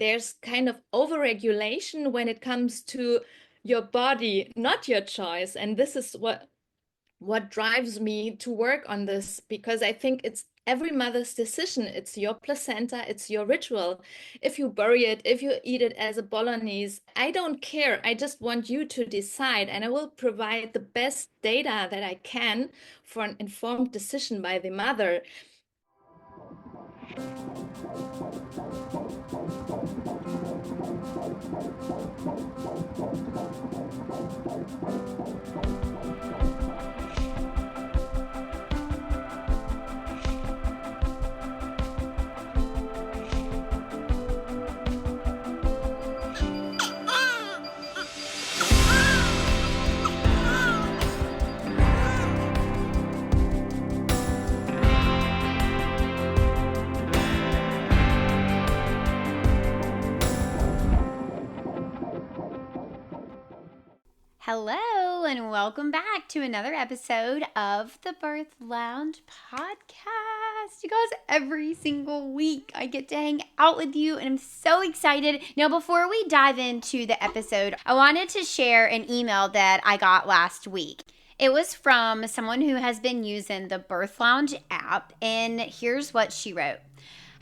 there's kind of overregulation when it comes to your body, not your choice. And this is what drives me to work on this, because I think it's every mother's decision. It's your placenta, it's your ritual. If you bury it, if you eat it as a bolognese, I don't care. I just want you to decide, and I will provide the best data that I can for an informed decision by the mother. Hello, and welcome back to another episode of the Birth Lounge podcast. You guys, every single week I get to hang out with you, and I'm so excited. Now, before we dive into the episode, I wanted to share an email that I got last week. It was from someone who has been using the Birth Lounge app, and here's what she wrote.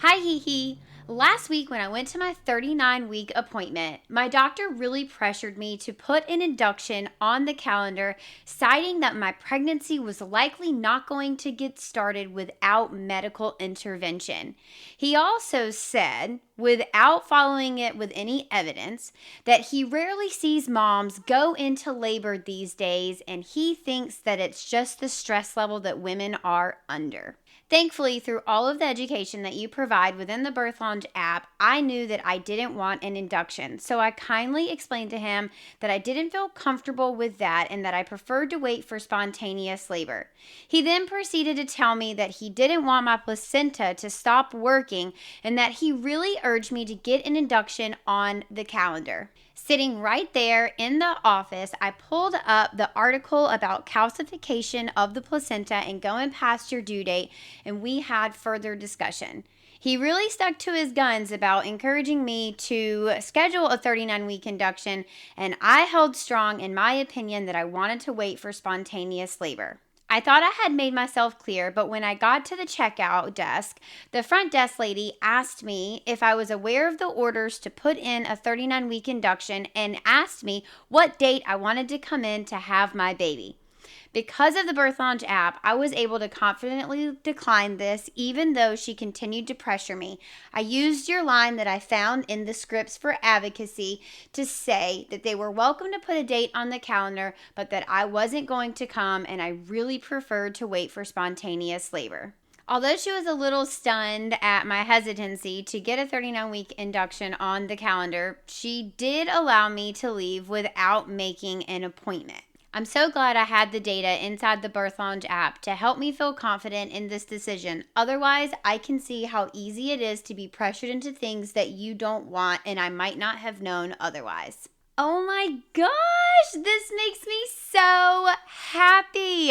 Hi, HeHe. Last week when I went to my 39-week appointment, my doctor really pressured me to put an induction on the calendar, citing that my pregnancy was likely not going to get started without medical intervention. He also said, without following it with any evidence, that he rarely sees moms go into labor these days, and he thinks that it's just the stress level that women are under. Thankfully, through all of the education that you provide within the Birth Lounge app, I knew that I didn't want an induction. So I kindly explained to him that I didn't feel comfortable with that and that I preferred to wait for spontaneous labor. He then proceeded to tell me that he didn't want my placenta to stop working and that he really urged me to get an induction on the calendar. Sitting right there in the office, I pulled up the article about calcification of the placenta and going past your due date, and we had further discussion. He really stuck to his guns about encouraging me to schedule a 39-week induction, and I held strong in my opinion that I wanted to wait for spontaneous labor. I thought I had made myself clear, but when I got to the checkout desk, the front desk lady asked me if I was aware of the orders to put in a 39-week induction and asked me what date I wanted to come in to have my baby. Because of the Birth Lounge app, I was able to confidently decline this even though she continued to pressure me. I used your line that I found in the scripts for advocacy to say that they were welcome to put a date on the calendar, but that I wasn't going to come and I really preferred to wait for spontaneous labor. Although she was a little stunned at my hesitancy to get a 39-week induction on the calendar, she did allow me to leave without making an appointment. I'm so glad I had the data inside the Birth Lounge app to help me feel confident in this decision. Otherwise, I can see how easy it is to be pressured into things that you don't want, and I might not have known otherwise. Oh my gosh, this makes me so happy.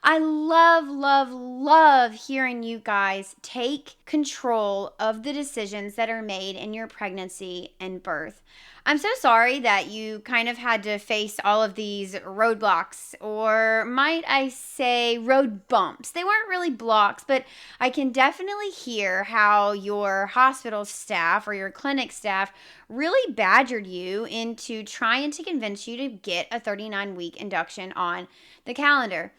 I love hearing you guys take control of the decisions that are made in your pregnancy and birth. I'm so sorry that you kind of had to face all of these roadblocks, or might I say road bumps. They weren't really blocks, but I can definitely hear how your hospital staff or your clinic staff really badgered you into trying to convince you to get a 39-week induction on the calendar.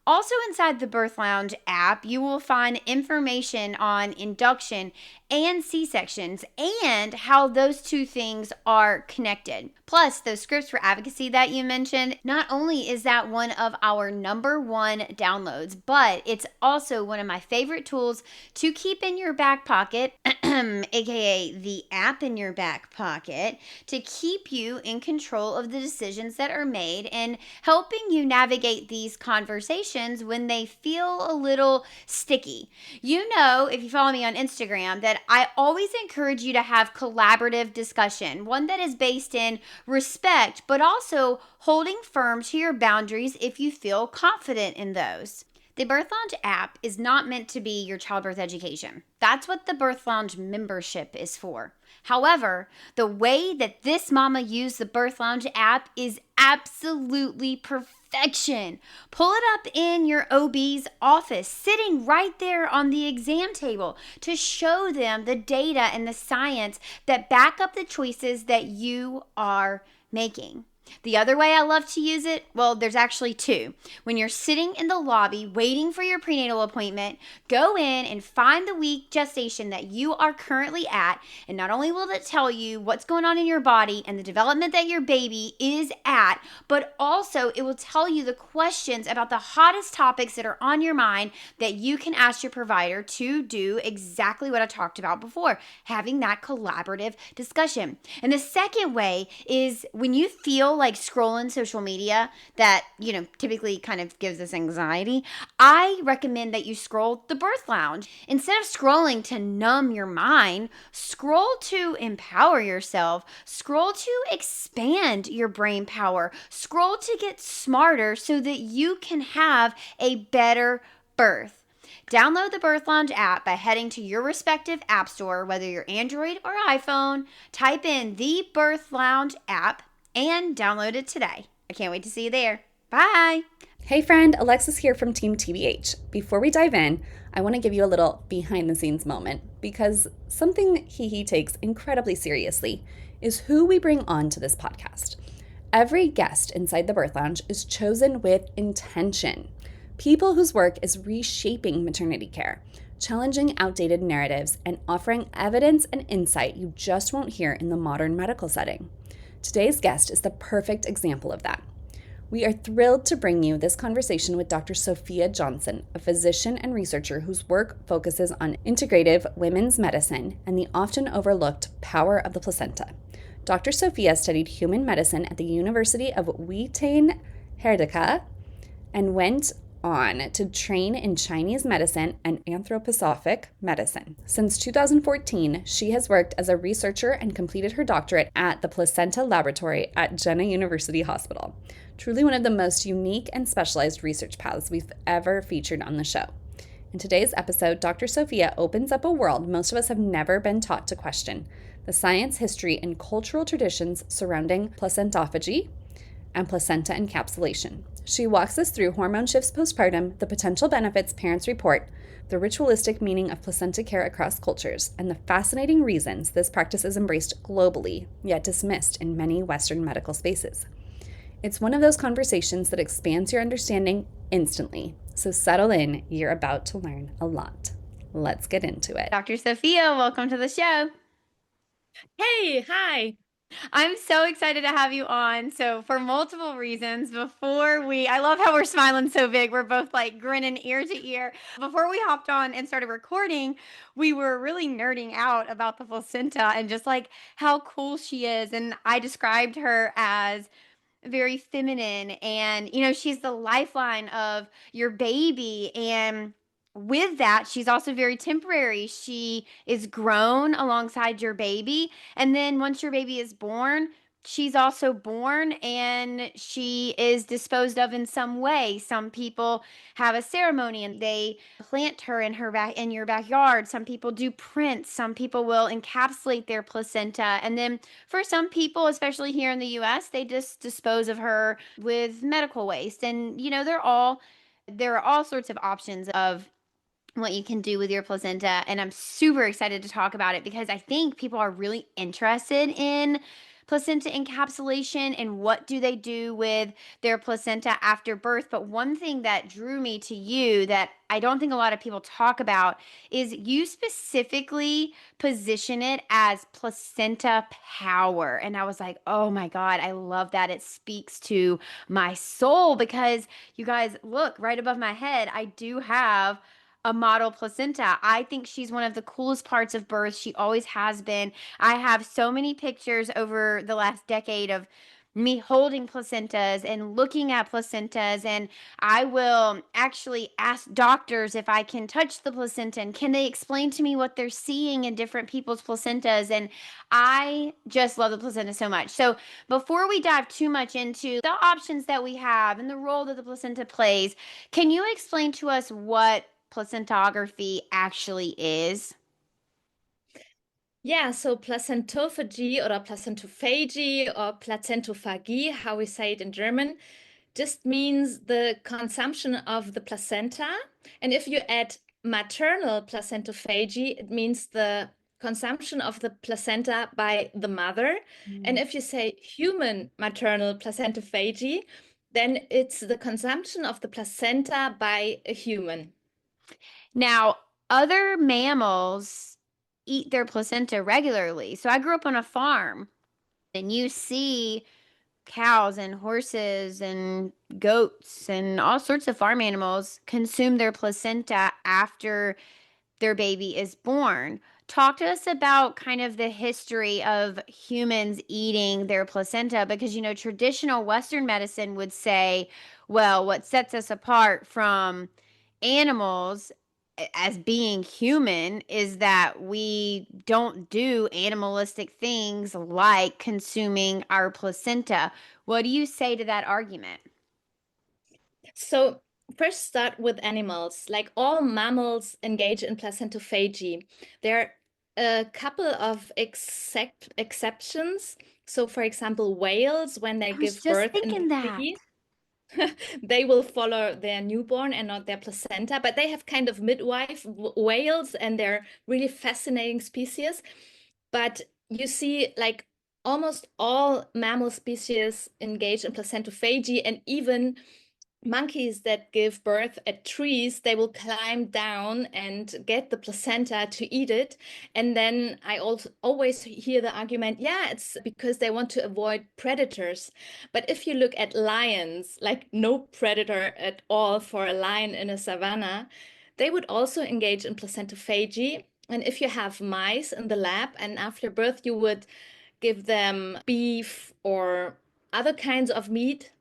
Also inside the Birth Lounge app, you will find information on induction and C-sections and how those two things are connected. Plus, those scripts for advocacy that you mentioned, not only is that one of our #1 downloads, but it's also one of my favorite tools to keep in your back pocket, aka the app in your back pocket, to keep you in control of the decisions that are made and helping you navigate these conversations when they feel a little sticky. You know, if you follow me on Instagram, that I always encourage you to have collaborative discussion, one that is based in respect, but also holding firm to your boundaries if you feel confident in those. The Birth Lounge app is not meant to be your childbirth education. That's what the Birth Lounge membership is for. However, the way that this mama used the Birth Lounge app is absolutely perfection. Pull it up in your OB's office, sitting right there on the exam table to show them the data and the science that back up the choices that you are making. The other way I love to use it, well, there's actually two. When you're sitting in the lobby waiting for your prenatal appointment, go in and find the week gestation that you are currently at. And not only will it tell you what's going on in your body and the development that your baby is at, but also it will tell you the questions about the hottest topics that are on your mind that you can ask your provider to do exactly what I talked about before, having that collaborative discussion. And the second way is when you feel like scrolling social media that, typically kind of gives us anxiety, I recommend that you scroll the Birth Lounge. Instead of scrolling to numb your mind, scroll to empower yourself, scroll to expand your brain power, scroll to get smarter so that you can have a better birth. Download the Birth Lounge app by heading to your respective app store, whether you're Android or iPhone. Type in the Birth Lounge app and download it today. I can't wait to see you there. Bye. Hey friend, Alexis here from Team TBH. Before we dive in, I want to give you a little behind the scenes moment because something HeHe takes incredibly seriously is who we bring on to this podcast. Every guest inside the Birth Lounge is chosen with intention. People whose work is reshaping maternity care, challenging outdated narratives, and offering evidence and insight you just won't hear in the modern medical setting. Today's guest is the perfect example of that. We are thrilled to bring you this conversation with Dr. Sophia Johnson, a physician and researcher whose work focuses on integrative women's medicine and the often overlooked power of the placenta. Dr. Sophia studied human medicine at the University of Wittenherdecke and went on to train in Chinese medicine and anthroposophic medicine. Since 2014, she has worked as a researcher and completed her doctorate at the Placenta Laboratory at Jena University Hospital. Truly one of the most unique and specialized research paths we've ever featured on the show. In today's episode, Dr. Sophia opens up a world most of us have never been taught to question: the science, history, and cultural traditions surrounding placentophagy and placenta encapsulation. She walks us through hormone shifts postpartum, the potential benefits parents report, the ritualistic meaning of placenta care across cultures, and the fascinating reasons this practice is embraced globally, yet dismissed in many Western medical spaces. It's one of those conversations that expands your understanding instantly. So settle in, you're about to learn a lot. Let's get into it. Dr. Sophia, welcome to the show. Hey, hi. I'm so excited to have you on. So for multiple reasons, I love how we're smiling so big. We're both like grinning ear to ear. Before we hopped on and started recording, we were really nerding out about the placenta and just like how cool she is. And I described her as very feminine and she's the lifeline of your baby, and with that she's also very temporary. She is grown alongside your baby, and then once your baby is born, she's also born and she is disposed of in some way. Some people have a ceremony and they plant her in your backyard. Some people do prints. Some people will encapsulate their placenta, and then for some people, especially here in the US, they just dispose of her with medical waste. And there are all sorts of options of what you can do with your placenta, and I'm super excited to talk about it because I think people are really interested in placenta encapsulation and what do they do with their placenta after birth. But one thing that drew me to you that I don't think a lot of people talk about is you specifically position it as placenta power. And I was like, oh my God, I love that. It speaks to my soul because you guys, look right above my head, I do have a model placenta. I think she's one of the coolest parts of birth. She always has been. I have so many pictures over the last decade of me holding placentas and looking at placentas, and I will actually ask doctors if I can touch the placenta and can they explain to me what they're seeing in different people's placentas. And I just love the placenta so much. So before we dive too much into the options that we have and the role that the placenta plays, can you explain to us what placentography actually is? Yeah, so placentophagy or placentophagy or placentophagie, how we say it in German, just means the consumption of the placenta. And if you add maternal placentophagy, it means the consumption of the placenta by the mother. And if you say human maternal placentophagy, then it's the consumption of the placenta by a human. Now, other mammals eat their placenta regularly. So I grew up on a farm, and you see cows and horses and goats and all sorts of farm animals consume their placenta after their baby is born. Talk to us about kind of the history of humans eating their placenta because, traditional Western medicine would say, well, what sets us apart from animals as being human is that we don't do animalistic things like consuming our placenta. What do you say to that argument? So first start with animals. Like all mammals engage in placentophagy. There are a couple of exceptions. So for example, whales, when they I was give just birth in the thinking that. sea, they will follow their newborn and not their placenta, but they have kind of midwife whales and they're really fascinating species. But you see, like almost all mammal species engage in placentophagy, and even monkeys that give birth at trees, they will climb down and get the placenta to eat it. And then I also always hear the argument, yeah, it's because they want to avoid predators. But if you look at lions, like no predator at all for a lion in a savanna, they would also engage in placentophagy. And if you have mice in the lab and after birth you would give them beef or other kinds of meat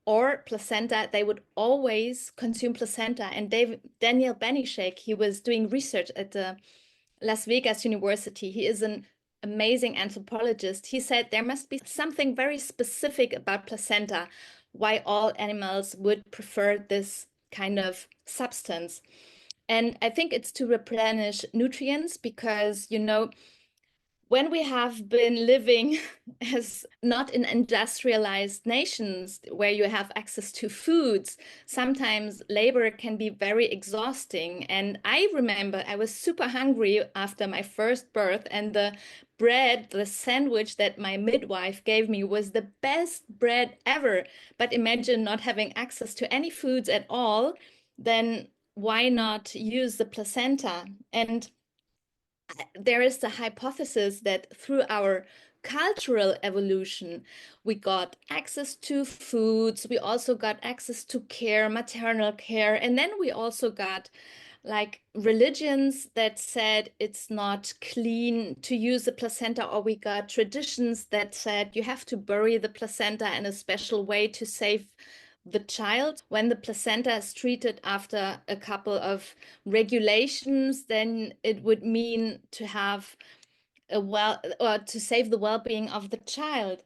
or placenta, they would always consume placenta. And Daniel Benishek, he was doing research at the Las Vegas University. He is an amazing anthropologist. He said there must be something very specific about placenta, why all animals would prefer this kind of substance. And I think it's to replenish nutrients because, when we have been living as not in industrialized nations where you have access to foods, sometimes labor can be very exhausting. And I remember I was super hungry after my first birth, and the bread, the sandwich that my midwife gave me was the best bread ever. But imagine not having access to any foods at all, then why not use the placenta? And there is the hypothesis that through our cultural evolution, we got access to foods, we also got access to care, maternal care, and then we also got like religions that said it's not clean to use the placenta, or we got traditions that said you have to bury the placenta in a special way to save the child. When the placenta is treated after a couple of regulations, then it would mean to have a or to save the well-being of the child.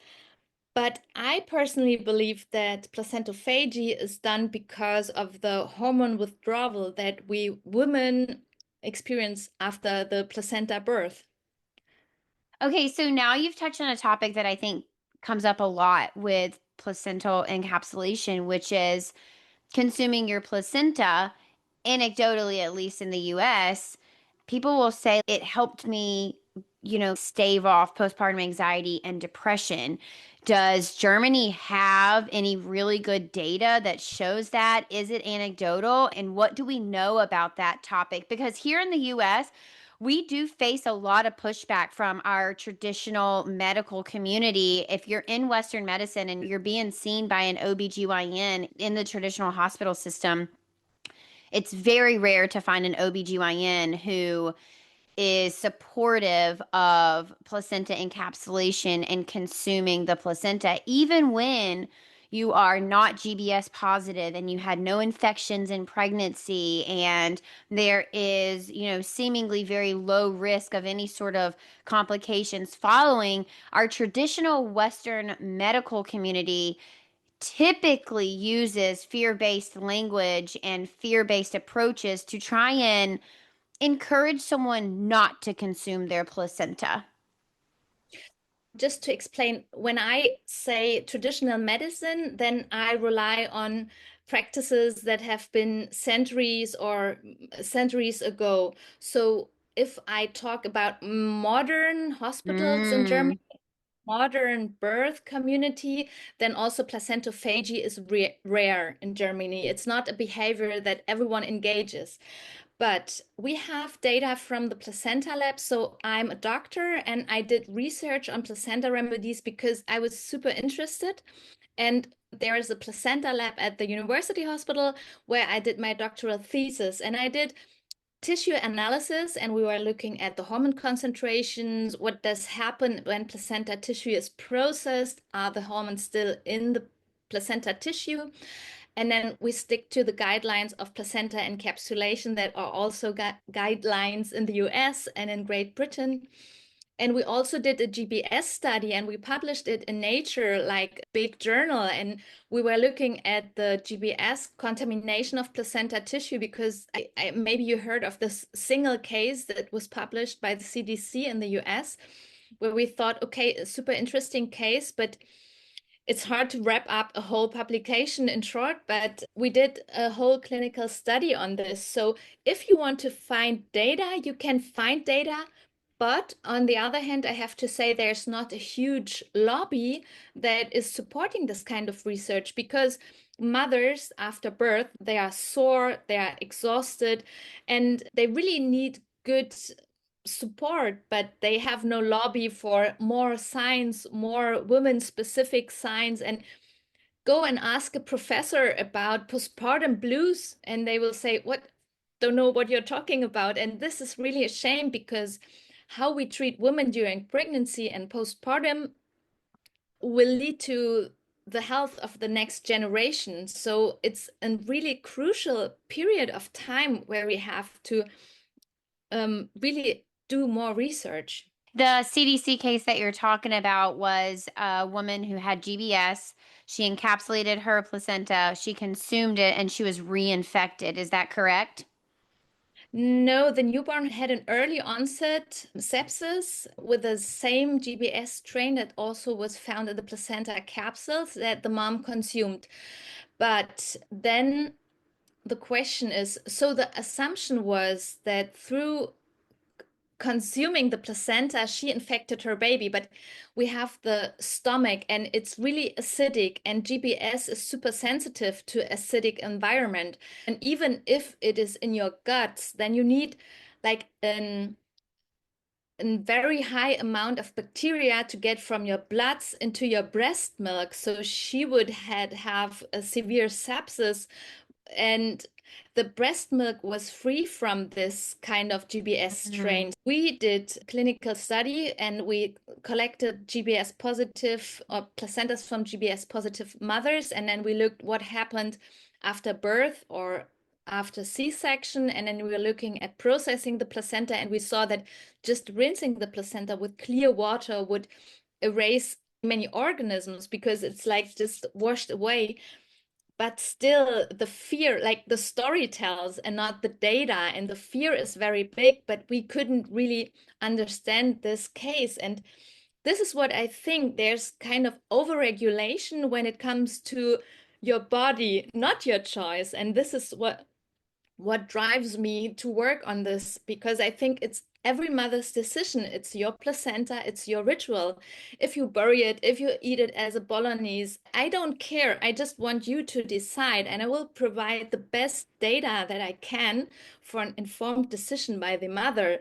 But I personally believe that placentophagy is done because of the hormone withdrawal that we women experience after the placenta birth. Okay, so now you've touched on a topic that I think comes up a lot with placental encapsulation, which is consuming your placenta. Anecdotally, at least in the US, people will say it helped me, stave off postpartum anxiety and depression. Does Germany have any really good data that shows that? Is it anecdotal? And what do we know about that topic? Because here in the US, we do face a lot of pushback from our traditional medical community. If you're in Western medicine and you're being seen by an OBGYN in the traditional hospital system, it's very rare to find an OBGYN who is supportive of placenta encapsulation and consuming the placenta, even when you are not GBS positive and you had no infections in pregnancy, and there is, seemingly very low risk of any sort of complications following. Our traditional Western medical community typically uses fear-based language and fear-based approaches to try and encourage someone not to consume their placenta. Just to explain, when I say traditional medicine, then I rely on practices that have been centuries or centuries ago. So if I talk about modern hospitals in Germany, Mm. modern birth community, then also placentophagy is rare in Germany. It's not a behavior that everyone engages. But we have data from the placenta lab. So I'm a doctor and I did research on placenta remedies because I was super interested. And there is a placenta lab at the university hospital where I did my doctoral thesis. And I did tissue analysis, and we were looking at the hormone concentrations. What does happen when placenta tissue is processed? Are the hormones still in the placenta tissue? And then we stick to the guidelines of placenta encapsulation that are also guidelines in the US and in Great Britain. And we also did a GBS study and we published it in Nature, like a big journal. And we were looking at the GBS contamination of placenta tissue because maybe you heard of this single case that was published by the CDC in the US, where we thought, okay, a super interesting case, but it's hard to wrap up a whole publication in short, but we did a whole clinical study on this. So if you want to find data, you can find data. But on the other hand, I have to say there's not a huge lobby that is supporting this kind of research because mothers after birth, they are sore, they are exhausted, and they really need good support, but they have no lobby for more science, more women-specific science. And go and ask a professor about postpartum blues, and they will say, "What? Don't know what you're talking about." And this is really a shame because how we treat women during pregnancy and postpartum will lead to the health of the next generation. So it's a really crucial period of time where we have to really do more research. The CDC case that you're talking about was a woman who had GBS. She encapsulated her placenta, she consumed it, and she was reinfected. Is that correct? No, the newborn had an early onset sepsis with the same GBS strain that also was found in the placenta capsules that the mom consumed. But then the question is, so the assumption was that through consuming the placenta, she infected her baby, but we have the stomach and it's really acidic, and GBS is super sensitive to acidic environment. And even if it is in your guts, then you need like a very high amount of bacteria to get from your bloods into your breast milk. So she would have a severe sepsis, and the breast milk was free from this kind of GBS Mm. strain. We did clinical study and we collected GBS positive or placentas from GBS positive mothers, and then we looked what happened after birth or after C-section, and then we were looking at processing the placenta, and we saw that just rinsing the placenta with clear water would erase many organisms because it's like just washed away. But still the fear, like the story tells and not the data, and the fear is very big, but we couldn't really understand this case. And this is what I think, there's kind of overregulation when it comes to your body, not your choice. And this is what drives me to work on this, because I think it's every mother's decision. It's your placenta, it's your ritual. If you bury it, if you eat it as a bolognese, I don't care. I just want you to decide, and I will provide the best data that I can for an informed decision by the mother.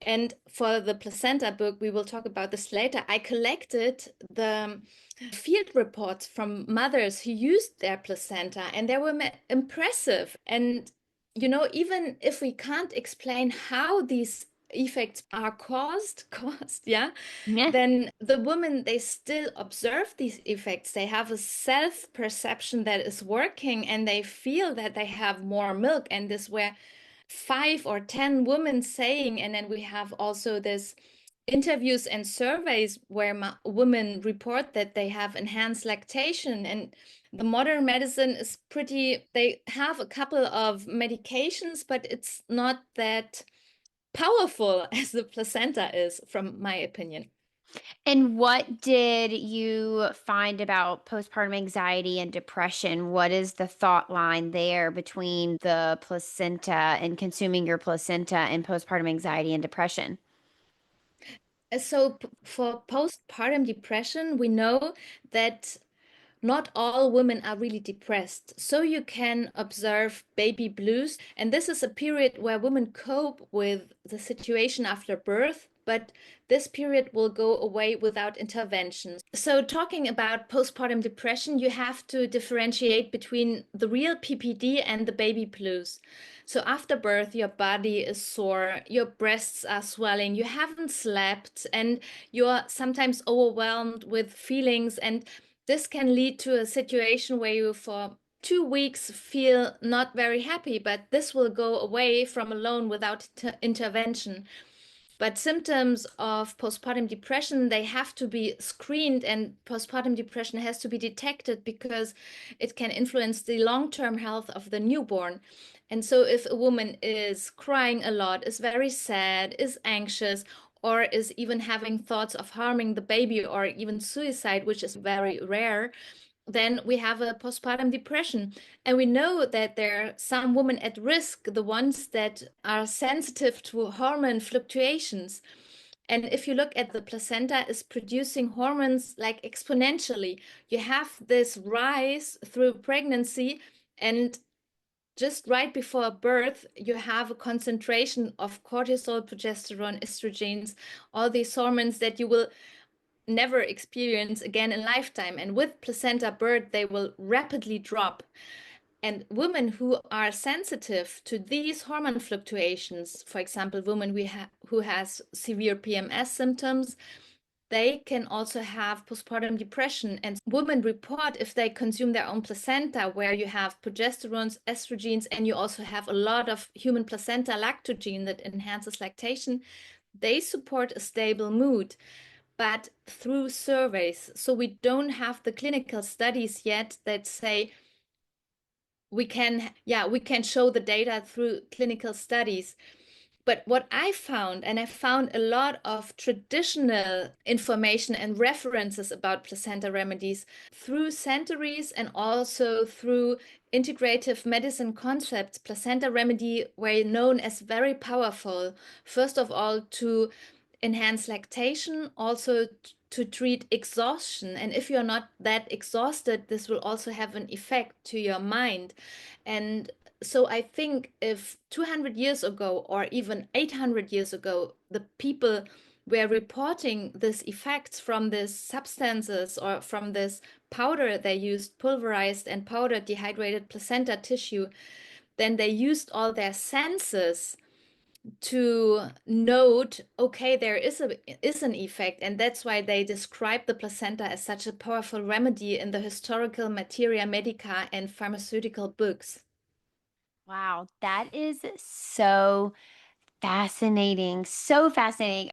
And for the placenta book, we will talk about this later. I collected the field reports from mothers who used their placenta, and they were impressive. And, even if we can't explain how these effects are caused, yeah, Yeah. then the women, they still observe these effects. They have a self-perception that is working, and they feel that they have more milk. And this were 5 or 10 women saying, and then we have also this interviews and surveys where women report that they have enhanced lactation. And the modern medicine is pretty, they have a couple of medications, but it's not that powerful as the placenta is, from my opinion. And what did you find about postpartum anxiety and depression? What is the thought line there between the placenta and consuming your placenta and postpartum anxiety and depression? So for postpartum depression, we know that not all women are really depressed. So you can observe baby blues. And this is a period where women cope with the situation after birth, but this period will go away without intervention. So talking about postpartum depression, you have to differentiate between the real PPD and the baby blues. So after birth, your body is sore, your breasts are swelling, you haven't slept, and you're sometimes overwhelmed with feelings. And this can lead to a situation where you, for 2 weeks, feel not very happy, but this will go away from alone without intervention. But symptoms of postpartum depression, they have to be screened, and postpartum depression has to be detected because it can influence the long-term health of the newborn. And so if a woman is crying a lot, is very sad, is anxious, or is even having thoughts of harming the baby or even suicide, which is very rare, then we have a postpartum depression. And we know that there are some women at risk, the ones that are sensitive to hormone fluctuations. And if you look at the placenta is producing hormones like exponentially, you have this rise through pregnancy, and just right before birth, you have a concentration of cortisol, progesterone, estrogens, all these hormones that you will never experience again in lifetime. And with placenta birth, they will rapidly drop. And women who are sensitive to these hormone fluctuations, for example, women who has severe PMS symptoms, they can also have postpartum depression. And women report if they consume their own placenta, where you have progesterones, estrogens, and you also have a lot of human placenta lactogen that enhances lactation, they support a stable mood, but through surveys. So we don't have the clinical studies yet that say we can show the data through clinical studies. But what I found, and I found a lot of traditional information and references about placenta remedies through centuries and also through integrative medicine concepts. Placenta remedy were known as very powerful, first of all, to enhance lactation, also to treat exhaustion. And if you're not that exhausted, this will also have an effect to your mind. And so I think if 200 years ago or even 800 years ago, the people were reporting these effects from these substances or from this powder they used, pulverized and powdered dehydrated placenta tissue, then they used all their senses to note, okay, there is an effect, and that's why they describe the placenta as such a powerful remedy in the historical materia medica and pharmaceutical books. Wow, that is so fascinating. So fascinating.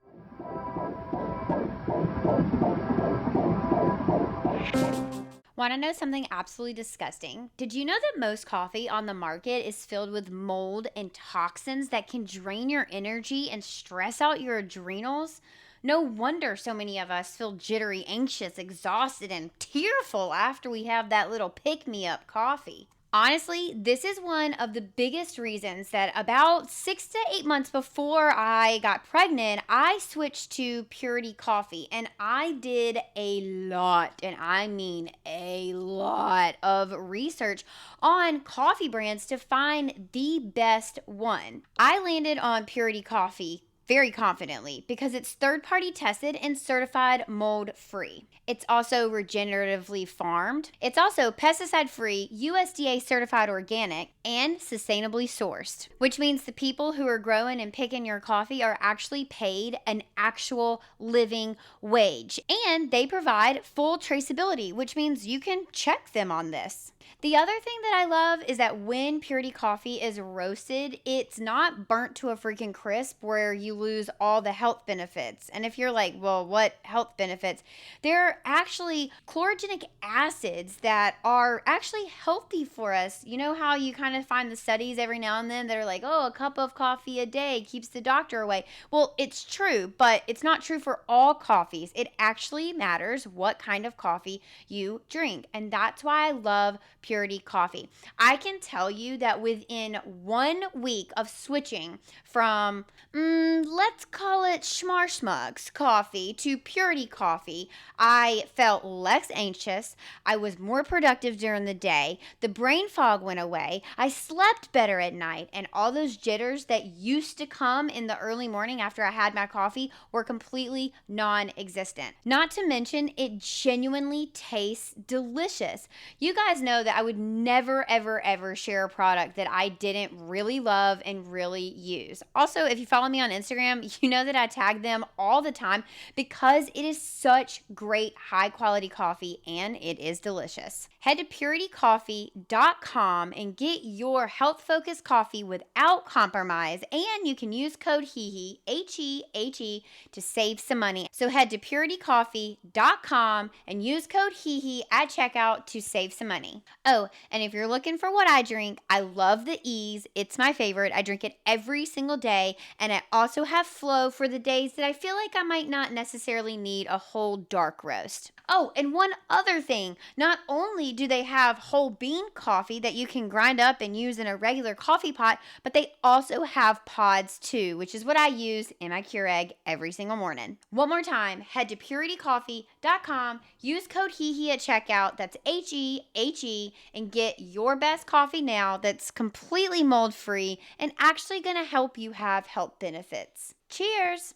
Want to know something absolutely disgusting? Did you know that most coffee on the market is filled with mold and toxins that can drain your energy and stress out your adrenals? No wonder so many of us feel jittery, anxious, exhausted, and tearful after we have that little pick me up coffee. Honestly, this is one of the biggest reasons that about 6 to 8 months before I got pregnant, I switched to Purity Coffee, and I did a lot, and I mean a lot of research on coffee brands to find the best one. I landed on Purity Coffee very confidently because it's third-party tested and certified mold-free. It's also regeneratively farmed. It's also pesticide-free, USDA certified organic, and sustainably sourced, which means the people who are growing and picking your coffee are actually paid an actual living wage. And they provide full traceability, which means you can check them on this. The other thing that I love is that when Purity coffee is roasted, it's not burnt to a freaking crisp where you lose all the health benefits. And if you're like, well, what health benefits? There are actually chlorogenic acids that are actually healthy for us. You know how you kind of find the studies every now and then that are like, oh, a cup of coffee a day keeps the doctor away. Well, it's true, but it's not true for all coffees. It actually matters what kind of coffee you drink. And that's why I love Purity coffee. I can tell you that within 1 week of switching from, let's call it Schmarshmugs coffee to Purity coffee, I felt less anxious. I was more productive during the day. The brain fog went away. I slept better at night. And all those jitters that used to come in the early morning after I had my coffee were completely non existent. Not to mention, it genuinely tastes delicious. You guys know that I would never, ever, ever share a product that I didn't really love and really use. Also, if you follow me on Instagram, you know that I tag them all the time because it is such great high quality coffee and it is delicious. Head to puritycoffee.com and get your health focused coffee without compromise, and you can use code HeHe, HeHe, to save some money. So head to puritycoffee.com and use code HeHe at checkout to save some money. Oh, and if you're looking for what I drink, I love the Ease. It's my favorite. I drink it every single day, and I also have Flow for the days that I feel like I might not necessarily need a whole dark roast. Oh, and one other thing, not only do they have whole bean coffee that you can grind up and use in a regular coffee pot, but they also have pods too, which is what I use in my Keurig every single morning. One more time, head to puritycoffee.com, use code HeHe at checkout, that's HeHe, and get your best coffee now that's completely mold free and actually gonna help you have health benefits. Cheers!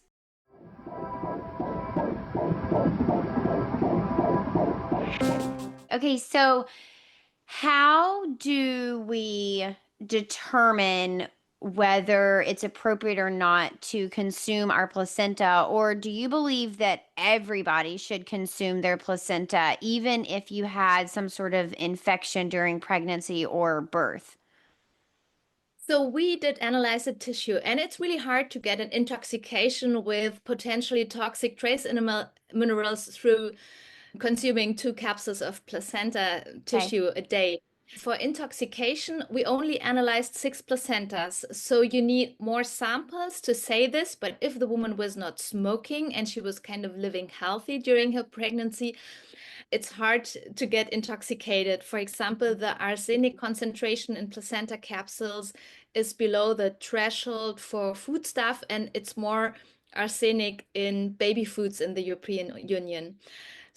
Okay, so how do we determine whether it's appropriate or not to consume our placenta? Or do you believe that everybody should consume their placenta, even if you had some sort of infection during pregnancy or birth? So we did analyze the tissue, and it's really hard to get an intoxication with potentially toxic trace minerals through consuming 2 capsules of placenta tissue a day. For intoxication, we only analyzed 6 placentas. So you need more samples to say this, but if the woman was not smoking and she was kind of living healthy during her pregnancy, it's hard to get intoxicated. For example, the arsenic concentration in placenta capsules is below the threshold for foodstuff, and it's more arsenic in baby foods in the European Union.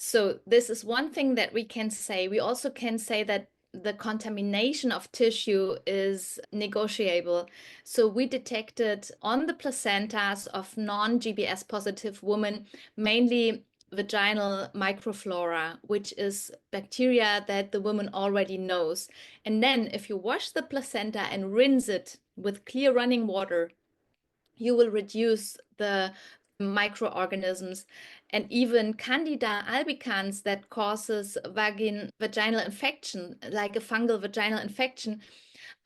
So this is one thing that we can say. We also can say that the contamination of tissue is negotiable. So we detected on the placentas of non-GBS positive women mainly vaginal microflora, which is bacteria that the woman already knows. And then if you wash the placenta and rinse it with clear running water, you will reduce the microorganisms and even Candida albicans that causes vaginal infection, like a fungal vaginal infection,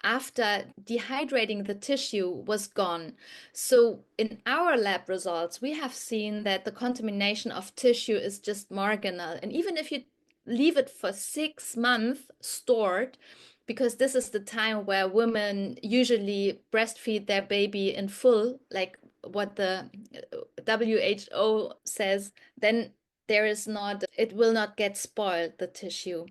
after dehydrating the tissue was gone. So in our lab results, we have seen that the contamination of tissue is just marginal. And even if you leave it for 6 months stored, because this is the time where women usually breastfeed their baby in full, like what the WHO says, then it will not get spoiled, the tissue.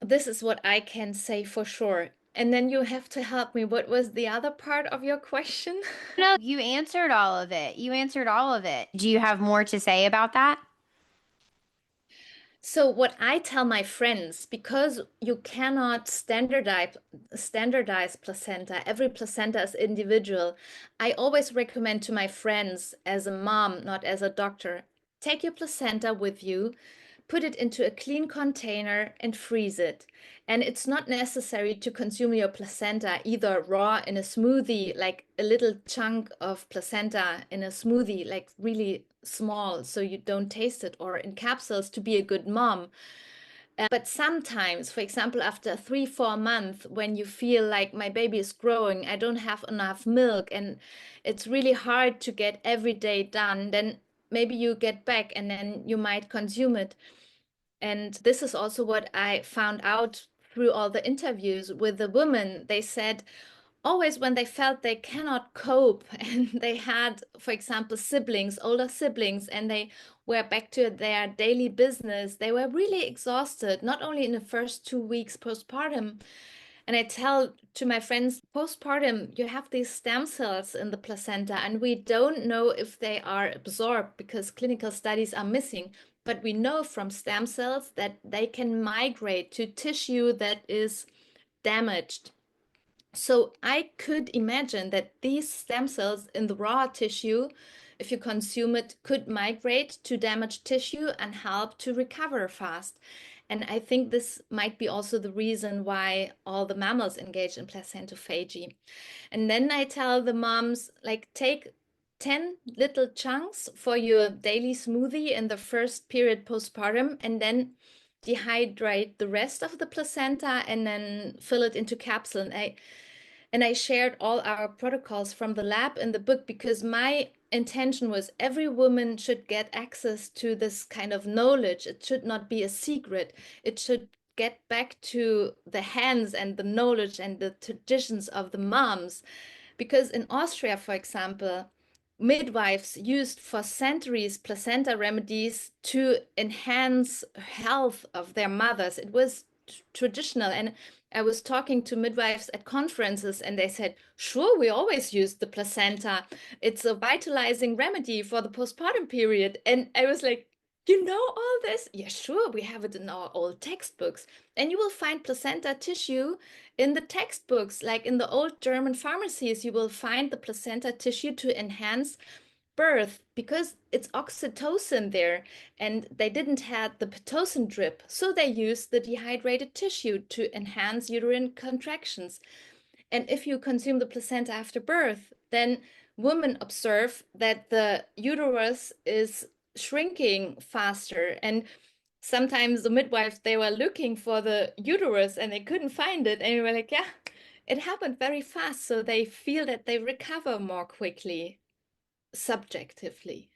This is what I can say for sure. And then you have to help me. What was the other part of your question? No, you answered all of it. Do you have more to say about that? So what I tell my friends, because you cannot standardize placenta, every placenta is individual. I always recommend to my friends as a mom, not as a doctor, take your placenta with you, put it into a clean container and freeze it. And it's not necessary to consume your placenta either raw in a smoothie, like a little chunk of placenta in a smoothie, like really small, so you don't taste it, or in capsules to be a good mom. But sometimes, for example, after 3, 4 months, when you feel like my baby is growing, I don't have enough milk, and it's really hard to get every day done, then maybe you get back and then you might consume it. And this is also what I found out through all the interviews with the women. They said always when they felt they cannot cope and they had, for example, siblings, older siblings, and they were back to their daily business, they were really exhausted, not only in the first 2 weeks postpartum. And I tell to my friends, postpartum, you have these stem cells in the placenta, and we don't know if they are absorbed because clinical studies are missing. But we know from stem cells that they can migrate to tissue that is damaged. So I could imagine that these stem cells in the raw tissue, if you consume it, could migrate to damaged tissue and help to recover fast. And I think this might be also the reason why all the mammals engage in placentophagy. And then I tell the moms, like, take 10 little chunks for your daily smoothie in the first period postpartum, and then dehydrate the rest of the placenta and then fill it into capsule. And I shared all our protocols from the lab in the book because my intention was every woman should get access to this kind of knowledge. It should not be a secret. It should get back to the hands and the knowledge and the traditions of the moms. Because in Austria, for example, midwives used for centuries placenta remedies to enhance health of their mothers. It was traditional. And I was talking to midwives at conferences and they said, sure, we always use the placenta. It's a vitalizing remedy for the postpartum period. And I was like, you know all this? Yeah, sure, we have it in our old textbooks. And you will find placenta tissue in the textbooks, like in the old German pharmacies, you will find the placenta tissue to enhance birth because it's oxytocin there, and they didn't have the pitocin drip, so they used the dehydrated tissue to enhance uterine contractions. And if you consume the placenta after birth, then women observe that the uterus is shrinking faster. And sometimes the midwives, they were looking for the uterus and they couldn't find it. And we were like, yeah, it happened very fast. So they feel that they recover more quickly, subjectively.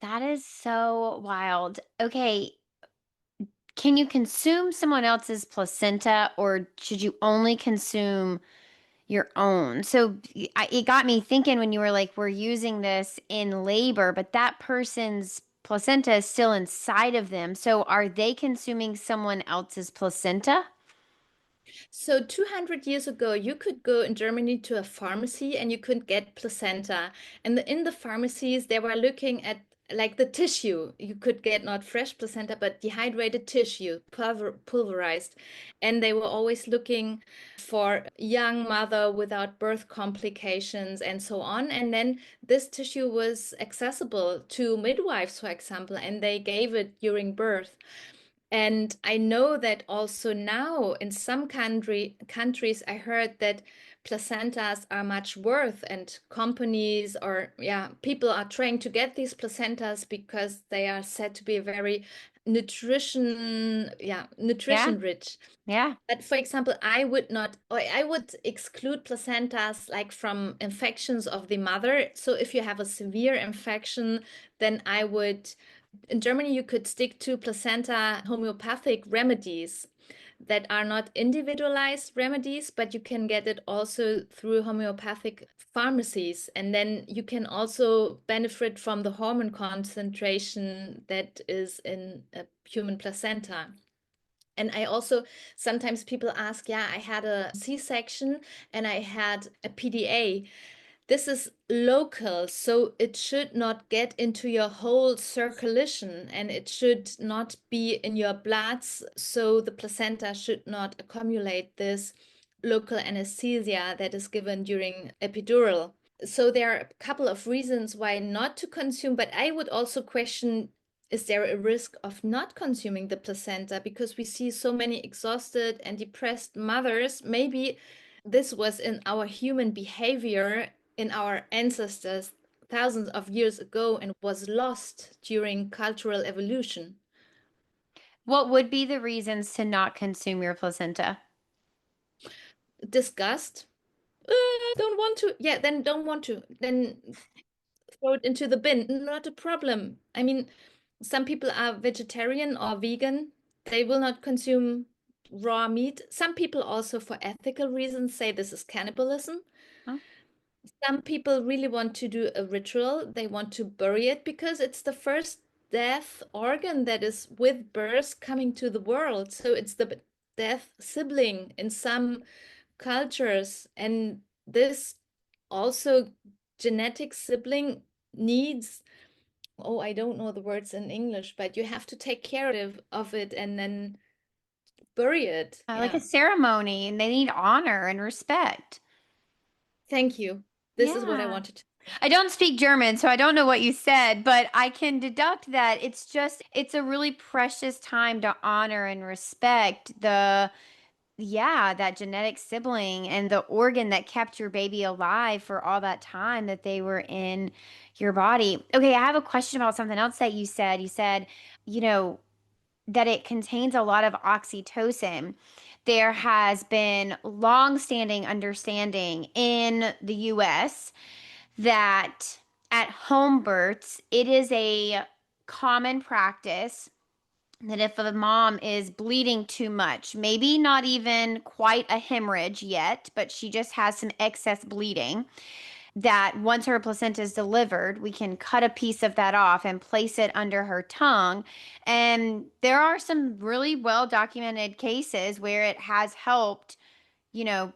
That is so wild. Okay, can you consume someone else's placenta or should you only consume your own? So it got me thinking when you were like, we're using this in labor, but that person's placenta is still inside of them. So are they consuming someone else's placenta? So 200 years ago, you could go in Germany to a pharmacy and you could get placenta. And in the pharmacies, they were looking at like the tissue. You could get not fresh placenta, but dehydrated tissue, pulverized. And they were always looking for young mother without birth complications and so on. And then this tissue was accessible to midwives, for example, and they gave it during birth. And I know that also now in some countries, I heard that placentas are much worth, and companies or people are trying to get these placentas because they are said to be very Yeah, nutrition rich. yeah. But for example, I would not, or I would exclude placentas like from infections of the mother. So if you have a severe infection, then I would, in Germany, you could stick to placenta homeopathic remedies that are not individualized remedies, but you can get it also through homeopathic pharmacies. And then you can also benefit from the hormone concentration that is in a human placenta. And I also sometimes people ask, yeah, I had a C-section and I had a PDA. This is local, so it should not get into your whole circulation and it should not be in your bloods. So the placenta should not accumulate this local anesthesia that is given during epidural. So there are a couple of reasons why not to consume, but I would also question, is there a risk of not consuming the placenta? Because we see so many exhausted and depressed mothers. Maybe this was in our human behavior in our ancestors thousands of years ago and was lost during cultural evolution. What would be the reasons to not consume your placenta? Disgust. Don't want to. Yeah, then don't want to. Then throw it into the bin. Not a problem. I mean, some people are vegetarian or vegan. They will not consume raw meat. Some people also, for ethical reasons, say this is cannibalism. Huh? Some people really want to do a ritual. They want to bury it because it's the first death organ that is with birth coming to the world. So it's the death sibling in some cultures. And this also genetic sibling needs, oh, I don't know the words in English, but you have to take care of it and then bury it. Like a Yeah. ceremony, and they need honor and respect. Thank you. This is what I Yeah. wanted to. I don't speak German, so I don't know what you said, but I can deduct that it's a really precious time to honor and respect that genetic sibling and the organ that kept your baby alive for all that time that they were in your body. Okay, I have a question about something else that you said. You said, you know, that it contains a lot of oxytocin. There has been long-standing understanding in the US that at home births, it is a common practice that if a mom is bleeding too much, maybe not even quite a hemorrhage yet, but she just has some excess bleeding, that once her placenta is delivered, we can cut a piece of that off and place it under her tongue. And there are some really well documented cases where it has helped, you know,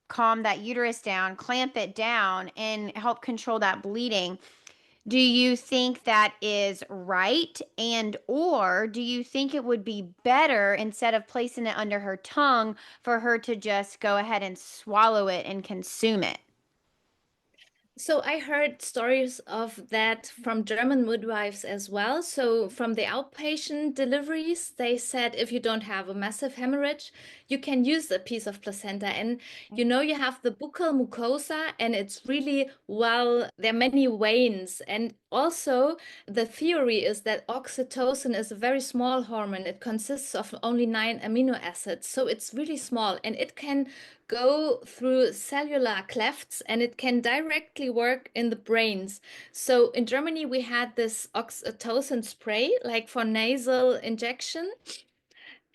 calm that uterus down, clamp it down, and help control that bleeding. Do you think that is right? And or do you think it would be better instead of placing it under her tongue for her to just go ahead and swallow it and consume it? So I heard stories of that from German midwives as well. So from the outpatient deliveries, they said if you don't have a massive hemorrhage, you can use a piece of placenta. And you have the buccal mucosa, and it's really well, there are many veins. And also, the theory is that oxytocin is a very small hormone. It consists of only 9 amino acids. So it's really small and it can go through cellular clefts and it can directly work in the brains. So in Germany, we had this oxytocin spray, like for nasal injection.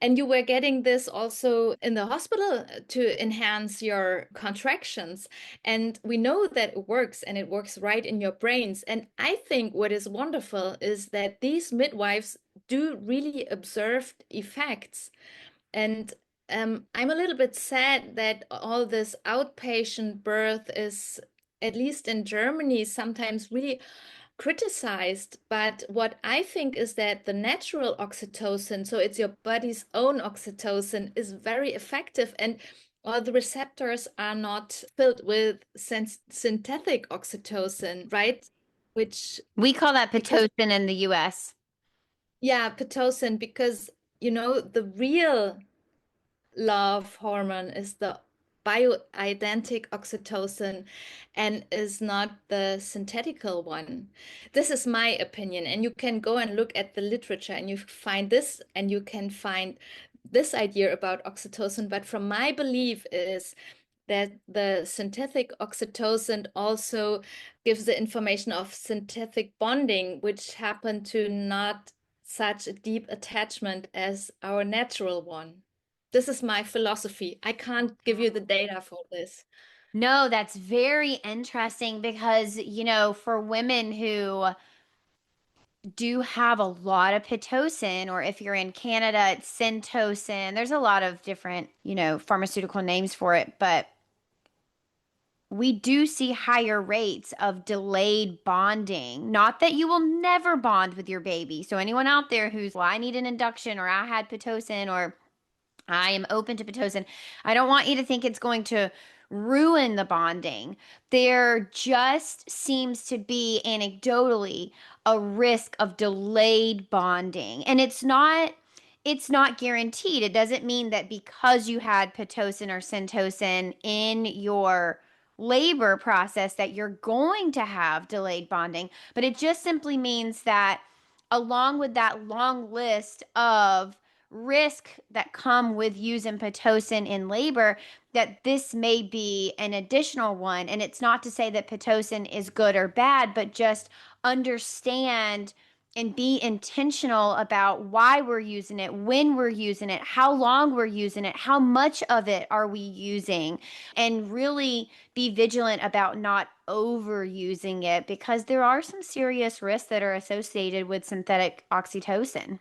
And you were getting this also in the hospital to enhance your contractions. And we know that it works and it works right in your brains. And I think what is wonderful is that these midwives do really observed effects. And I'm a little bit sad that all this outpatient birth is, at least in Germany, sometimes really criticized. But what I think is that the natural oxytocin, so it's your body's own oxytocin, is very effective. And all the receptors are not filled with synthetic oxytocin, right? Which, We call that because, Pitocin in the US. yeah, Pitocin, because, the real love hormone is the bioidentic oxytocin and is not the synthetical one. This is my opinion, and you can go and look at the literature and you find this and you can find this idea about oxytocin. But from my belief is that the synthetic oxytocin also gives the information of synthetic bonding, which happen to not such a deep attachment as our natural one. This is my philosophy. I can't give you the data for this. No, that's very interesting because, for women who do have a lot of Pitocin, or if you're in Canada, it's Syntocin. There's a lot of different, pharmaceutical names for it, but we do see higher rates of delayed bonding. Not that you will never bond with your baby. So, anyone out there who's, well, I need an induction, or I had Pitocin, or I am open to Pitocin, I don't want you to think it's going to ruin the bonding. There just seems to be anecdotally a risk of delayed bonding. And it's not guaranteed. It doesn't mean that because you had Pitocin or Syntocin in your labor process that you're going to have delayed bonding, but it just simply means that along with that long list of risk that come with using Pitocin in labor, that this may be an additional one. And it's not to say that Pitocin is good or bad, but just understand and be intentional about why we're using it, when we're using it, how long we're using it, how much of it are we using, and really be vigilant about not overusing it, because there are some serious risks that are associated with synthetic oxytocin.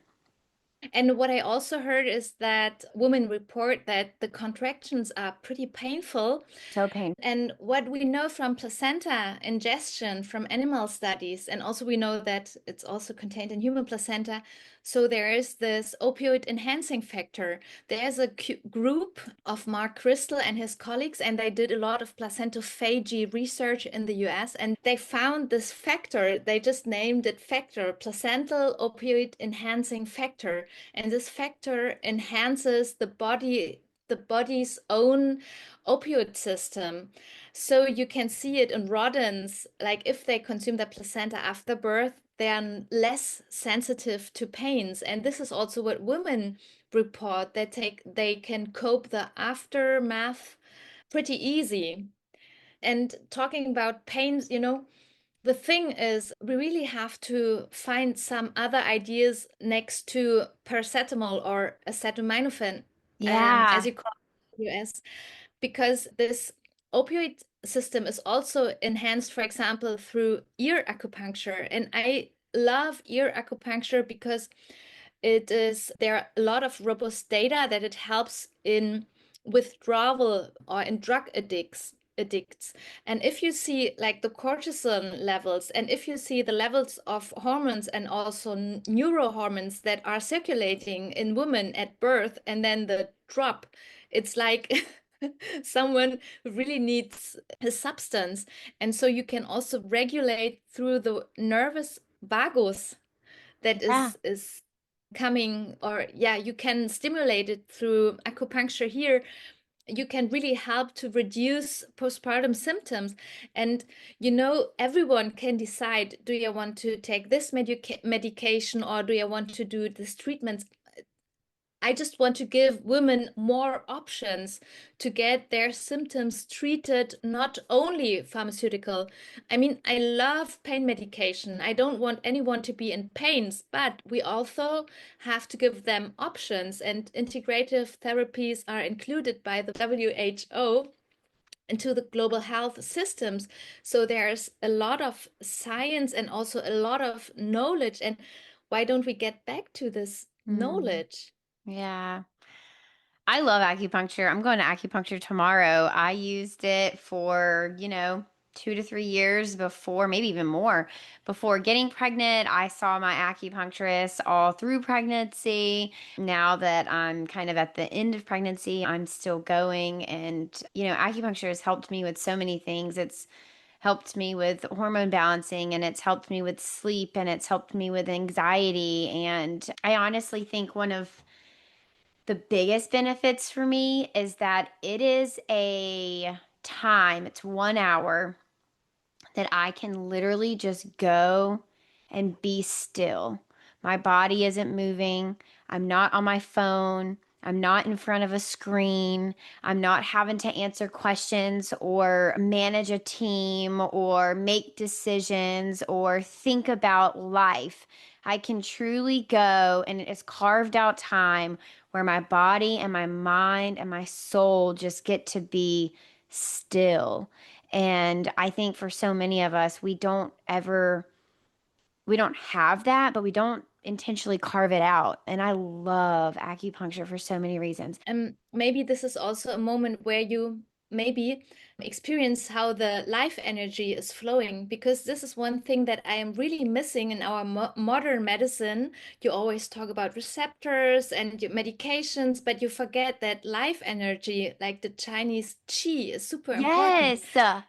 And what I also heard is that women report that the contractions are pretty painful. So painful. And what we know from placenta ingestion from animal studies, and also we know that it's also contained in human placenta. So there is this opioid enhancing factor. There's a group of Mark Crystal and his colleagues, and they did a lot of placentophagy research in the US, and they found this factor. They just named it factor, placental opioid enhancing factor. And this factor enhances the body's own opioid system. So you can see it in rodents, like if they consume the placenta after birth, they are less sensitive to pains. And this is also what women report. They can cope the aftermath pretty easy. And talking about pains, the thing is, we really have to find some other ideas next to paracetamol or acetaminophen, as Yeah. you call it in the US, because this opioid system is also enhanced, for example, through ear acupuncture. And I love ear acupuncture because there are a lot of robust data that it helps in withdrawal or in drug addicts. And if you see like the cortisol levels, and if you see the levels of hormones and also neurohormones that are circulating in women at birth, and then the drop, it's like someone who really needs a substance. And so you can also regulate through the nervous vagus that Yeah. is coming, or yeah, you can stimulate it through acupuncture here. You can really help to reduce postpartum symptoms. And everyone can decide, do you want to take this medication, or do you want to do this treatment? I just want to give women more options to get their symptoms treated, not only pharmaceutical. I mean, I love pain medication. I don't want anyone to be in pains, but we also have to give them options, and integrative therapies are included by the WHO into the global health systems. So there's a lot of science and also a lot of knowledge. And why don't we get back to this Mm, knowledge? yeah. I love acupuncture. I'm going to acupuncture tomorrow. I used it for, 2 to 3 years before, maybe even more, before getting pregnant. I saw my acupuncturist all through pregnancy. Now that I'm kind of at the end of pregnancy, I'm still going. And, acupuncture has helped me with so many things. It's helped me with hormone balancing, and it's helped me with sleep, and it's helped me with anxiety. And I honestly think one of the biggest benefits for me is that it is a time, it's 1 hour that I can literally just go and be still. My body isn't moving. I'm not on my phone. I'm not in front of a screen. I'm not having to answer questions or manage a team or make decisions or think about life. I can truly go, and it is carved out time where my body and my mind and my soul just get to be still. And I think for so many of us, we don't have that, but we don't intentionally carve it out. And I love acupuncture for so many reasons. Maybe this is also a moment where you maybe experience how the life energy is flowing, because this is one thing that I am really missing in our modern medicine. You always talk about receptors and your medications, but you forget that life energy, like the Chinese qi, is super important. Yes.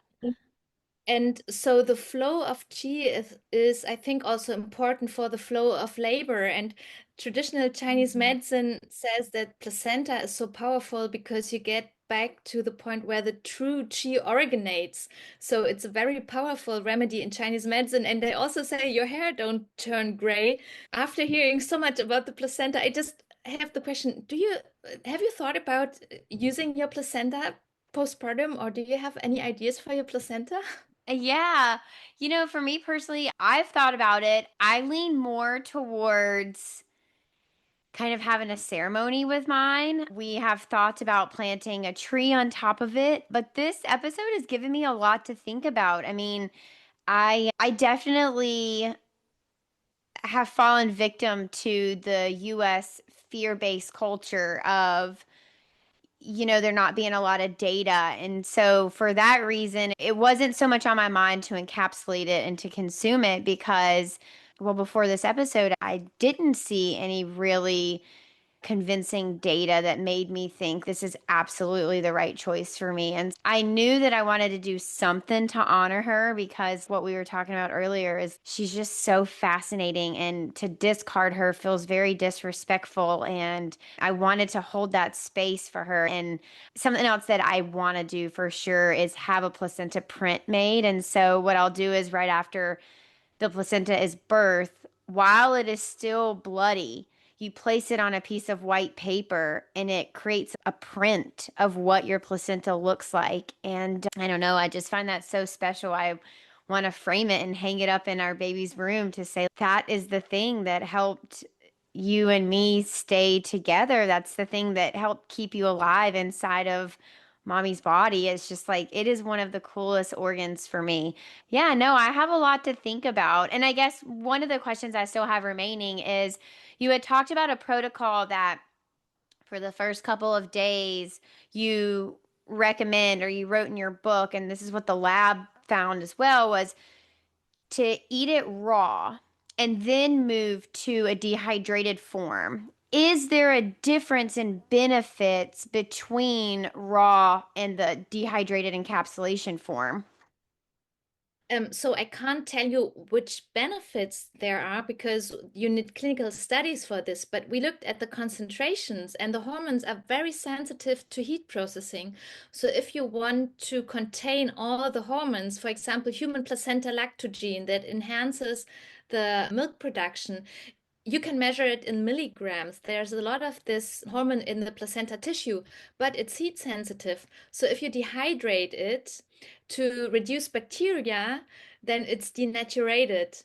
And so the flow of qi is, I think, also important for the flow of labor. And traditional Chinese Mhm. medicine says that placenta is so powerful because you get back to the point where the true qi originates. So it's a very powerful remedy in Chinese medicine. And they also say your hair don't turn gray. After hearing so much about the placenta, I just have the question, have you thought about using your placenta postpartum, or do you have any ideas for your placenta? Yeah. For me personally, I've thought about it. I lean more towards kind of having a ceremony with mine. We have thought about planting a tree on top of it, but this episode has given me a lot to think about. I mean, I definitely have fallen victim to the US fear-based culture of there not being a lot of data. And so for that reason, it wasn't so much on my mind to encapsulate it and to consume it because, well, before this episode, I didn't see any really convincing data that made me think this is absolutely the right choice for me. And I knew that I wanted to do something to honor her because what we were talking about earlier is she's just so fascinating, and to discard her feels very disrespectful. And I wanted to hold that space for her. And something else that I want to do for sure is have a placenta print made. And so what I'll do is right after the placenta is birth, while it is still bloody, you place it on a piece of white paper and it creates a print of what your placenta looks like. And I don't know, I just find that so special. I want to frame it and hang it up in our baby's room to say that is the thing that helped you and me stay together. That's the thing that helped keep you alive inside of mommy's body. It's just like it is one of the coolest organs for me. Yeah, no, I have a lot to think about. And I guess one of the questions I still have remaining is you had talked about a protocol that for the first couple of days you recommend, or you wrote in your book, and this is what the lab found as well, was to eat it raw and then move to a dehydrated form. Is there a difference in benefits between raw and the dehydrated encapsulation form? So I can't tell you which benefits there are because you need clinical studies for this, but we looked at the concentrations, and the hormones are very sensitive to heat processing. So if you want to contain all the hormones, for example, human placenta lactogen that enhances the milk production, you can measure it in milligrams. There's a lot of this hormone in the placenta tissue, but it's heat sensitive. So if you dehydrate it to reduce bacteria, then it's denaturated.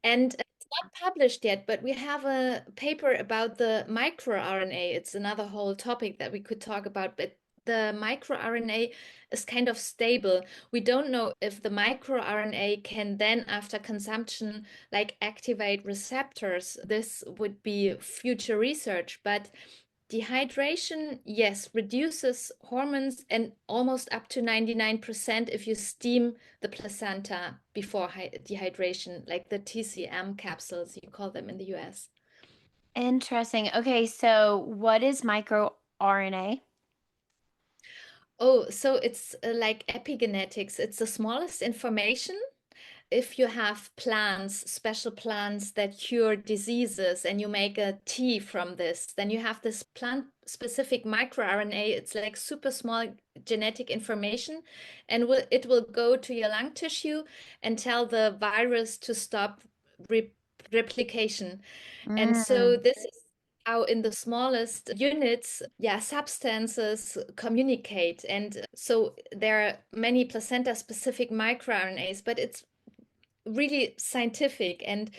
And it's not published yet, but we have a paper about the microRNA. It's another whole topic that we could talk about, but the microRNA is kind of stable. We don't know if the microRNA can then, after consumption, like activate receptors. This would be future research, but dehydration, yes, reduces hormones and almost up to 99% if you steam the placenta before dehydration, like the TCM capsules, you call them in the US. Interesting. Okay, so what is microRNA? Oh, so it's like epigenetics. It's the smallest information. If you have plants, special plants that cure diseases, and you make a tea from this, then you have this plant specific microRNA. It's like super small genetic information, and it will go to your lung tissue and tell the virus to stop re replication. And so Mm. this is how in the smallest units, yeah, substances communicate. And so there are many placenta specific microRNAs, but it's really scientific, and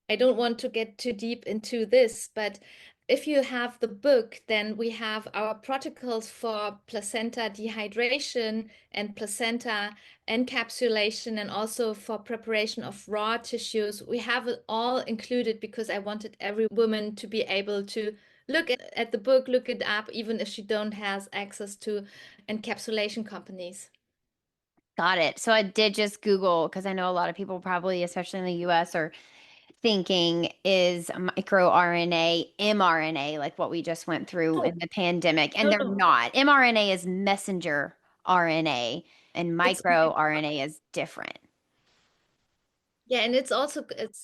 I don't want to get too deep into this, but if you have the book, then we have our protocols for placenta dehydration and placenta encapsulation, and also for preparation of raw tissues. We have it all included because I wanted every woman to be able to look at the book, look it up, even if she don't has access to encapsulation companies. Got it. So I did just Google because I know a lot of people probably, especially in the US, are thinking is microRNA, mRNA, like what we just went through No, in the pandemic, and no, they're no. not. mRNA is messenger RNA, and It's microRNA is different. Yeah, and it's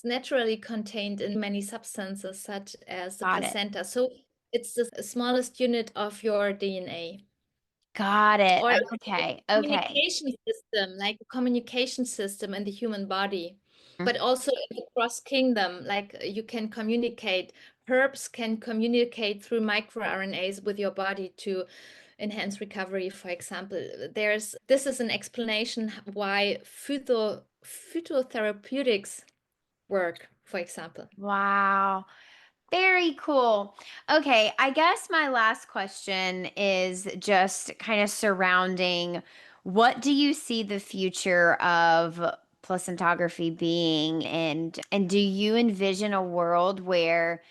naturally contained in many substances such as the Got it. placenta. So it's the smallest unit of your DNA. Got it. Or it's Okay. a Okay. communication system, like a communication system in the human body, Mm. but also in the cross kingdom, like you can communicate. Herbs can communicate through microRNAs with your body to enhance recovery, for example. This is an explanation why phytotherapeutics work, for example. Wow. Very cool. Okay, I guess my last question is just kind of surrounding what do you see the future of placentography being, and do you envision a world where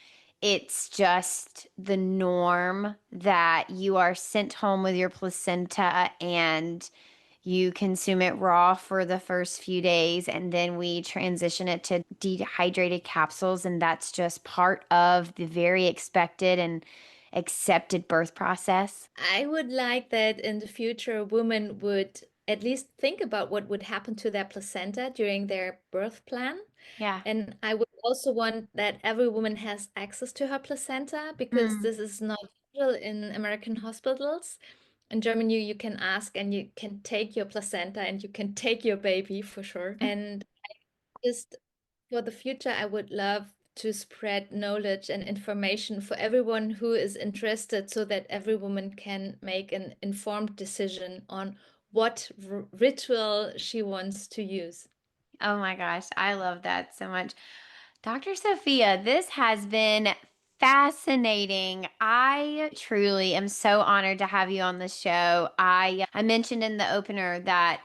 it's just the norm that you are sent home with your placenta and you consume it raw for the first few days, and then we transition it to dehydrated capsules, and that's just part of the very expected and accepted birth process? I would like that in the future, a woman would at least think about what would happen to their placenta during their birth plan. Yeah. And I would also want that every woman has access to her placenta because Mm. this is not usual in American hospitals. In Germany, you can ask and you can take your placenta and you can take your baby for sure. And just for the future, I would love to spread knowledge and information for everyone who is interested so that every woman can make an informed decision on what ritual she wants to use. Oh my gosh, I love that so much. Dr. Sophia, this has been fascinating. I truly am so honored to have you on the show. I mentioned in the opener that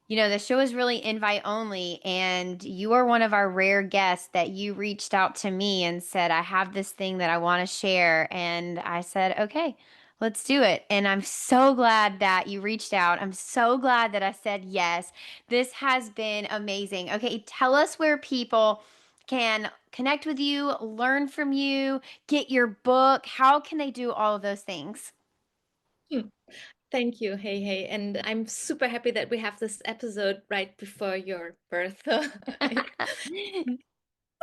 the show is really invite only, and you are one of our rare guests that you reached out to me and said, I have this thing that I want to share. And I said, okay, let's do it. And I'm so glad that you reached out. I'm so glad that I said yes. This has been amazing. Okay, tell us where people can connect with you, learn from you, get your book. How can they do all of those things? Hmm. Thank you, HeHe. And I'm super happy that we have this episode right before your birth. So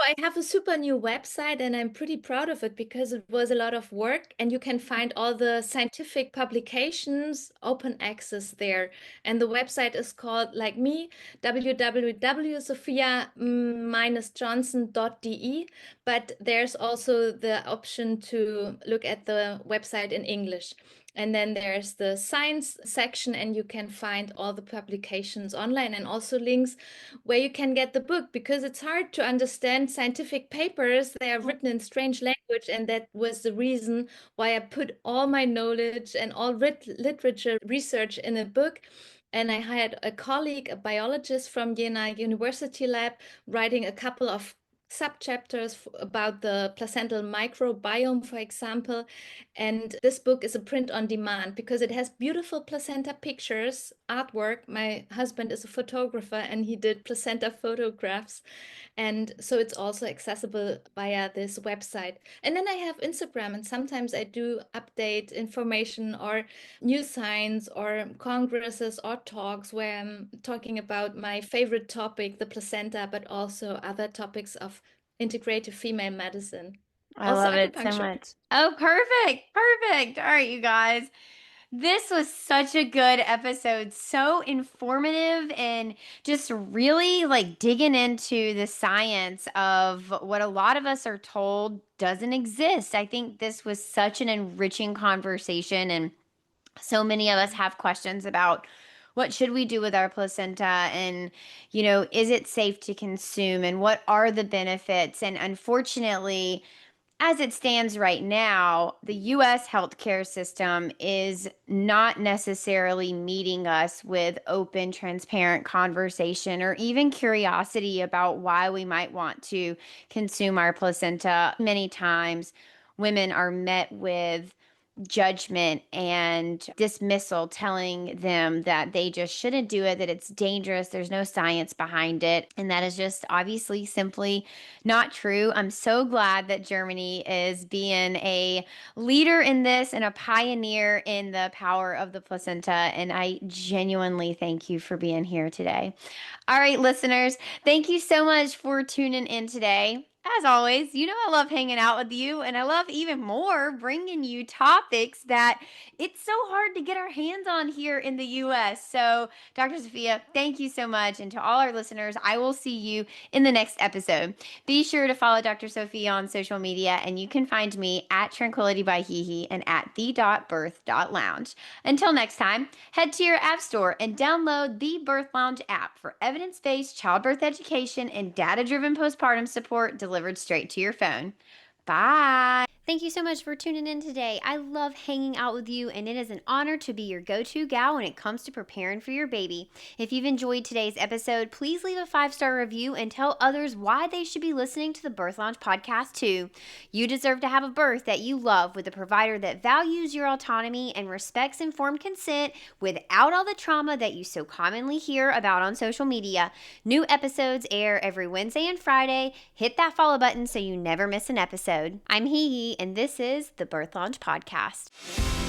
I have a super new website and I'm pretty proud of it because it was a lot of work and you can find all the scientific publications open access there. And the website is called like me, www.sophia-johnson.de. But there's also the option to look at the website in English. And then there's the science section, and you can find all the publications online and also links where you can get the book because it's hard to understand scientific papers. They are written in strange language, and that was the reason why I put all my knowledge and all literature research in a book. And I had a colleague, a biologist from Jena University Lab, writing a couple of subchapters about the placental microbiome, for example. And this book is a print on demand because it has beautiful placenta pictures, artwork. My husband is a photographer and he did placenta photographs. And so it's also accessible via this website. And then I have Instagram, and sometimes I do update information or new science or congresses or talks where I'm talking about my favorite topic, the placenta, but also other topics of integrative female medicine, I also love it so acupuncture. much. Oh, perfect. Perfect. All right, you guys. This was such a good episode. So informative and just really like digging into the science of what a lot of us are told doesn't exist. I think this was such an enriching conversation, and so many of us have questions about what should we do with our placenta, and is it safe to consume, and what are the benefits? And unfortunately, as it stands right now, the US healthcare system is not necessarily meeting us with open, transparent conversation or even curiosity about why we might want to consume our placenta. Many times women are met with judgment and dismissal, telling them that they just shouldn't do it, that it's dangerous, there's no science behind it. And that is just obviously simply not true. I'm so glad that Germany is being a leader in this and a pioneer in the power of the placenta. And I genuinely thank you for being here today. All right, listeners, thank you so much for tuning in today. As always, you know I love hanging out with you, and I love even more bringing you topics that it's so hard to get our hands on here in the US. So, Dr. Sophia, thank you so much. And to all our listeners, I will see you in the next episode. Be sure to follow Dr. Sophia on social media, and you can find me at Tranquility by HeHe and at the.birth.lounge. Until next time, head to your app store and download the Birth Lounge app for evidence-based childbirth education and data-driven postpartum support delivered straight to your phone. Bye. Thank you so much for tuning in today. I love hanging out with you, and it is an honor to be your go-to gal when it comes to preparing for your baby. If you've enjoyed today's episode, please leave a 5-star review and tell others why they should be listening to the Birth Lounge podcast too. You deserve to have a birth that you love with a provider that values your autonomy and respects informed consent without all the trauma that you so commonly hear about on social media. New episodes air every Wednesday and Friday. Hit that follow button so you never miss an episode. I'm HeHe, and this is the Birth Lounge Podcast.